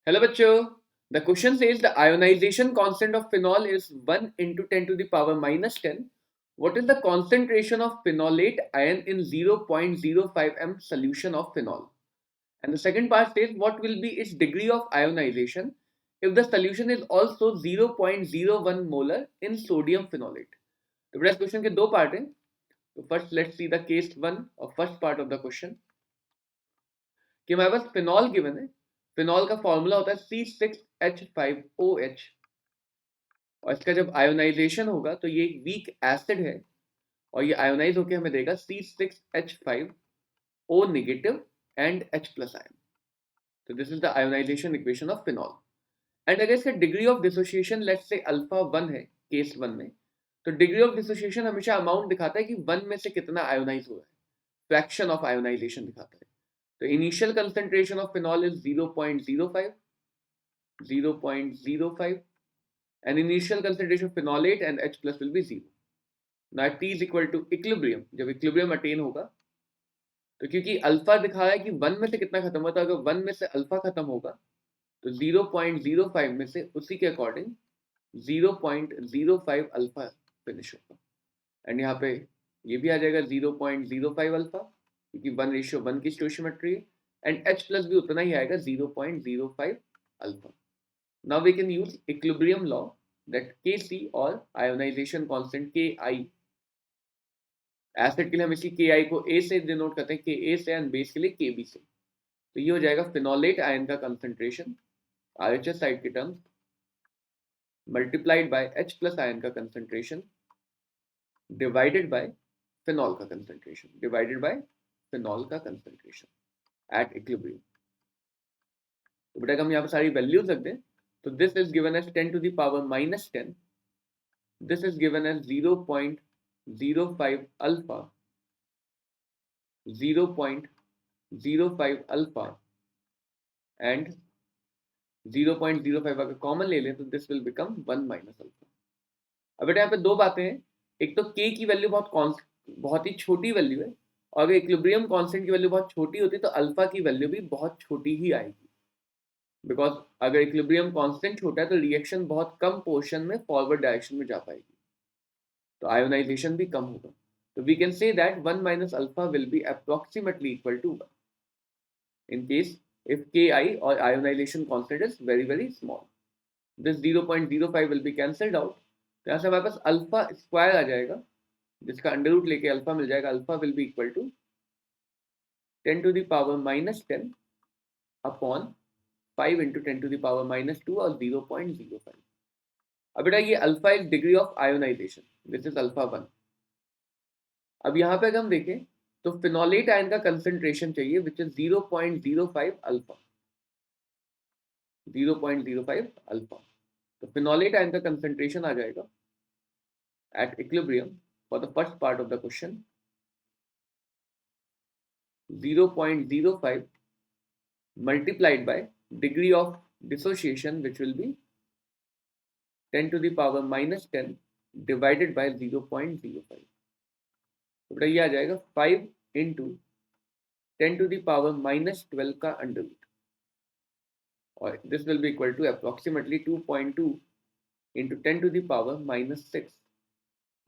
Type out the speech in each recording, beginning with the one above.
Hello bachcho. The question says the ionization constant of phenol is 1 into 10 to the power minus 10. What is the concentration of phenolate ion in 0.05 m solution of phenol? And the second part says what will be its degree of ionization if the solution is also 0.01 molar in sodium phenolate. तो बेटा इस question के दो part हैं. तो first let's see the case 1 और first part of the question कि हमारे पास फिनॉल गिवन है. फिनॉल का फॉर्मूला होता है C6H5OH और इसका जब आयोनाइजेशन होगा तो ये एक वीक एसिड है और ये आयोनाइज होकर हमें देगा C6H5O negative and H plus ion. तो this is the ionization equation of phenol. And अगर इसका degree of dissociation let's say alpha 1 है केस 1 में, तो डिग्री ऑफ डिसोसिएशन हमेशा अमाउंट दिखाता है कि 1 में से कितना आयोनाइज हो रहा है, फ्रैक्शन ऑफ आयोनाइजेशन दिखाता है. तो initial concentration of phenol is 0.05 and initial concentration of phenolate and H plus will be 0. Now at T is equal to equilibrium, जब equilibrium attain होगा तो क्योंकि अल्फा दिखा रहा है कि 1 में से कितना खत्म हुआ, तो अगर 1 में से अल्फा खत्म होगा तो 0.05 में से उसी के अकॉर्डिंग 0.05 अल्फा फिनिश होगा. एंड यहाँ पे ये भी आ जाएगा 0.05 अल्फा क्योंकि 1:1 की स्टोइशियोमेट्री है. एंड H प्लस भी उतना ही आएगा 0.05 alpha. Now we can use equilibrium law that Kc or ionization constant Ki. Acid के लिए हम इसी Ki को A से डिनोट करते हैं, Ka से, एंड बेस के लिए Kb से. तो ये हो जाएगा फिनोलेट आयन का कंसंट्रेशन RHS साइड के terms multiplied by H plus ion का कंसंट्रेशन डिवाइडेड बाय फिनॉल का कंसंट्रेशन एट इक्विलिब्रियम. तो बेटा हम यहाँ पे सारी वैल्यूज रख दें. तो this is given as 10 to the power minus 10. This is given as 0.05 alpha, 0.05 alpha and 0.05 अगर कॉमन ले लें तो this will become 1 minus alpha. अब बेटा यहाँ पे दो बातें हैं. एक तो K की वैल्यू बहुत ही छोटी वैल्यू है और अगर इक्विलिब्रियम कांस्टेंट की वैल्यू बहुत छोटी होती तो अल्फा की वैल्यू भी बहुत छोटी ही आएगी. बिकॉज अगर इक्विलिब्रियम कांस्टेंट छोटा है तो रिएक्शन बहुत कम पोर्शन में फॉरवर्ड डायरेक्शन में जा पाएगी, तो आयोनाइजेशन भी कम होगा. तो we can say that 1 minus alpha will be approximately equal to 1 in case if Ki or ionization constant is very very small. This 0.05 will be cancelled out. तो यहाँ से हमारे पास अल्फा स्क्वायर आ जाएगा जिसका अंडर रूट लेके alpha मिल जाएगा. Alpha will be equal to 10 to the power minus 10 upon 5 into 10 to the power minus 2 और 0.05. अब बेटा ये alpha is degree of ionisation, this is alpha 1. अब यहाँ पे अगर हम देखें तो फिनोलेट आयन का कंसंट्रेशन चाहिए विच इज 0.05 अल्फा, 0.05 अल्फा. तो फिनोलेट आयन का कंसंट्रेशन आ जाएगा at equilibrium for the first part of the question 0.05 multiplied by degree of dissociation which will be 10 to the power minus 10 divided by 0.05. तो बेटा ये आ जाएगा 5 into 10 to the power minus 12 का under root और this will be equal to approximately 2.2 into 10 to the power minus 6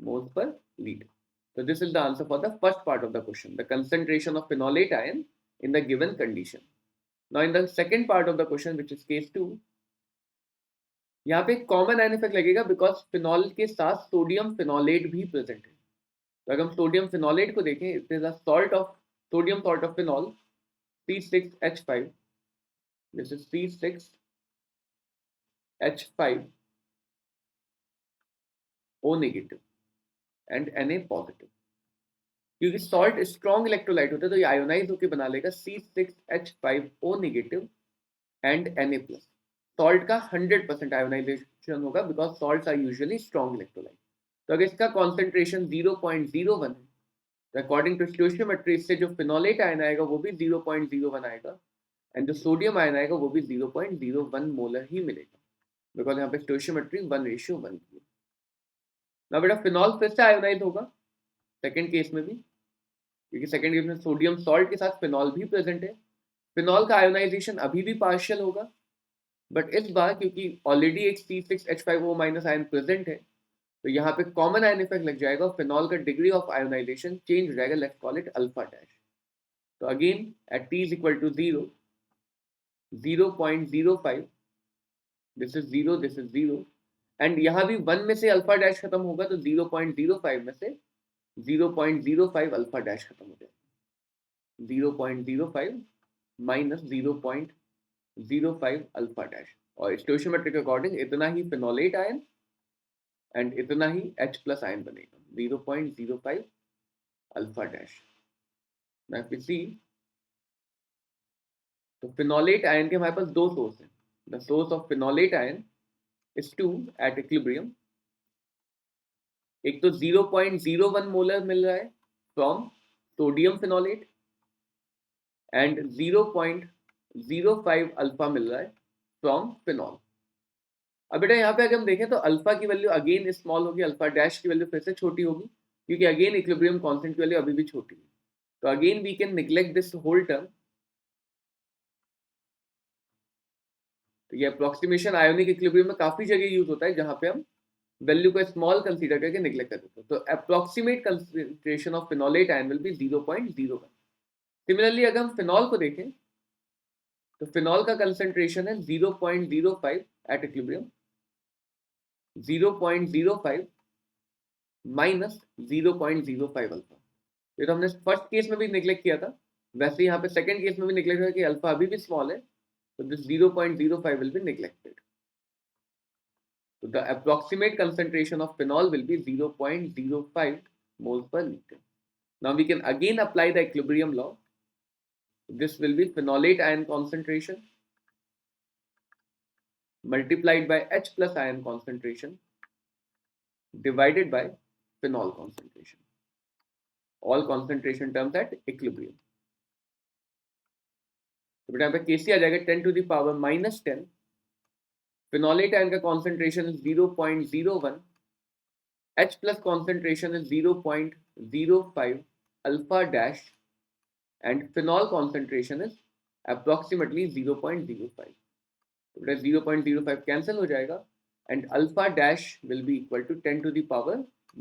moles per liter. So this is the answer for the first part of the question, the concentration of phenolate ion in the given condition. Now in the second part of the question which is case 2, यहाँ पे common ion effect लगेगा because phenol के साथ sodium फिनोलेट भी present है. तो अगर हम सोडियम फिनोलेट को देखें, it is a salt of sodium salt of phenol C6H5. This is C6H5O negative and Na positive. क्योंकि सॉल्ट स्ट्रॉन्ग इलेक्ट्रोलाइट होता है तो ये आयोनाइज होकर बना लेगा C6H5O negative and Na plus. Salt का 100% आयोनाइजेशन होगा because salts are usually strong electrolyte. तो अगर इसका कॉन्सेंट्रेशन 0.01 है तो अकॉर्डिंग टू स्टोइशियोमेट्री इससे जो फिनोलेट आयन आएगा वो भी 0.01 आएगा एंड जो सोडियम आयन आएगा वो भी 0.01 मोलर ही मिलेगा बिकॉज यहाँ पे स्टोइशियोमेट्री 1:1 की. ना बेटा फिनॉल फिर से आयोनाइज होगा सेकेंड केस में भी क्योंकि सेकेंड केस में सोडियम सॉल्ट के साथ फिनॉल भी प्रेजेंट है. फिनॉल का आयोनाइजेशन अभी भी पार्शियल होगा बट इस बार क्योंकि ऑलरेडी एक C6H5O माइनस आयन प्रेजेंट है, तो यहाँ पे कॉमन आयन इफेक्ट लग जाएगा और फिनॉल का डिग्री ऑफ आयोनाइजेशन चेंज हो जाएगा, let's call it alpha dash. तो again at T is equal to 0, 0.05, this is 0, this is 0, and यहाँ भी 1 में से अल्फा डैश खत्म होगा तो 0.05 में से 0.05 अल्फा डैश खत्म हो जाएगा. 0.05 माइनस 0.05 अल्फा डैश, और स्टोइशियोमेट्रिक अकॉर्डिंग इतना ही फिनोलेट आयन एंड इतना ही H प्लस आयन बनेगा, 0.05 अल्फा डैश. मैं फिर सी, तो फिनोलेट आयन के हमारे पास दो सोर्स हैं. The source of phenolate ion is 2 at equilibrium. एक तो 0.01 मोलर मिल रहा है from sodium phenolate and 0.05 alpha मिल रहा है फ्रॉम फिनॉल. अब बेटा यहाँ पे अगर हम देखें तो अल्फा की वैल्यू अगेन स्मॉल होगी, अल्फा डैश की वैल्यू फिर से छोटी होगी, क्योंकि अगेन इक्विलिब्रियम कांस्टेंट की वैल्यू अभी भी छोटी है. तो again we can neglect this whole term. तो ये अप्रोक्सीमेशन आयोनिक इक्विलिब्रियम में काफी जगह यूज होता है, जहां पे हम वैल्यू को स्मॉल कंसीडर करके निग्लेक्ट कर देते हैं. तो approximate concentration of phenolate ion will be 0.01. Similarly अगर हम फिनॉल को देखें तो फिनॉल का कंसंट्रेशन है 0.05 एट इक्विलिब्रियम, 0.05 माइनस 0.05 अल्फा. ये तो हमने फर्स्ट केस में भी निग्लेक्ट किया था, वैसे यहाँ पे सेकंड केस में भी निग्लेक्ट किया कि अल्फा अभी भी स्मॉल है, तो this 0.05 will be neglected. So the approximate concentration of phenol will be 0.05 moles per liter. Now we can again apply the equilibrium law. This will be phenolate ion concentration multiplied by H plus ion concentration divided by phenol concentration. All concentration terms at equilibrium. तो बेटा यहाँ पे Kc आ जाएगा 10 to the power minus 10. Phenolate ion का concentration is 0.01. H plus concentration is 0.05 alpha dash, and phenol concentration is approximately 0.05. So that 0.05 cancel हो जाएगा and alpha dash will be equal to 10 to the power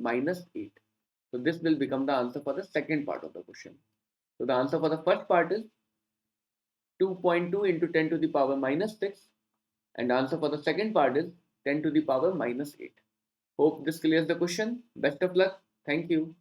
minus 8. So this will become the answer for the second part of the question. So the answer for the first part is 2.2 into 10 to the power minus 6, and the answer for the second part is 10 to the power minus 8. Hope this clears the question. Best of luck. Thank you.